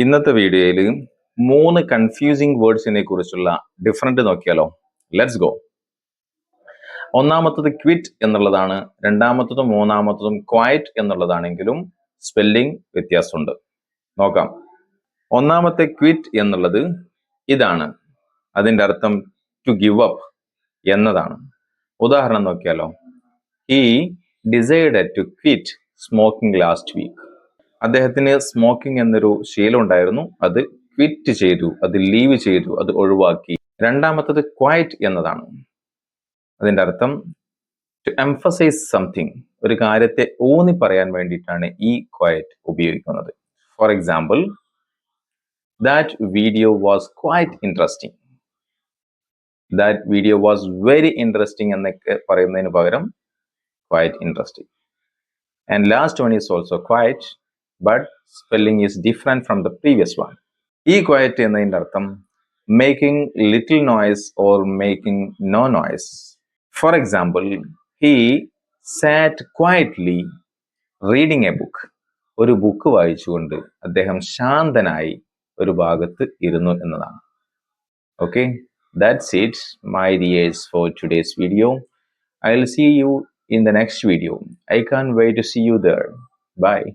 ഇന്നത്തെ വീഡിയോയിൽ 3 കൺഫ്യൂസിങ് വേർഡ്സിനെ കുറിച്ചുള്ള ഡിഫറൻറ്റ് നോക്കിയാലോ. Let's go. ഒന്നാമത്തത് ക്വിറ്റ് എന്നുള്ളതാണ്, രണ്ടാമത്തതും മൂന്നാമത്തതും ക്വയറ്റ് എന്നുള്ളതാണെങ്കിലും സ്പെല്ലിംഗ് വ്യത്യാസമുണ്ട്. നോക്കാം. ഒന്നാമത്തെ ക്വിറ്റ് എന്നുള്ളത് ഇതാണ്. അതിൻ്റെ അർത്ഥം ടു ഗിവ് അപ്പ് എന്നതാണ്. ഉദാഹരണം നോക്കിയാലോ. He decided to quit smoking last week. അദ്ദേഹത്തിന് സ്മോക്കിംഗ് എന്നൊരു ശീലം ഉണ്ടായിരുന്നു, അത് ക്വിറ്റ് ചെയ്തു, അത് ലീവ് ചെയ്തു, അത് ഒഴിവാക്കി. രണ്ടാമത്തത് ക്വയറ്റ് എന്നതാണ്. അതിൻ്റെ അർത്ഥം ടു എംഫസൈസ് സംതിങ്, ഒരു കാര്യത്തെ ഊന്നി പറയാൻ വേണ്ടിയിട്ടാണ് ഈ ക്വയറ്റ് ഉപയോഗിക്കുന്നത്. For example, that video was quite interesting. That video was very interesting എന്നൊക്കെ പറയുന്നതിന് പകരം quite interesting. And last one is also quiet, but spelling is different from the previous one. ഈ ക്വയറ്റ് എന്നതിൻ്റെ അർത്ഥം making little noise or making no noise. For example, he sat quietly reading a book. ഒരു book വായിച്ചുകൊണ്ട് അദ്ദേഹം ശാന്തനായി ഒരു ഭാഗത്ത് ഇരുന്നു എന്നതാണ്. Okay, that's it, my dears, for today's video. I'll see you in the next video. I can't wait to see you there. Bye.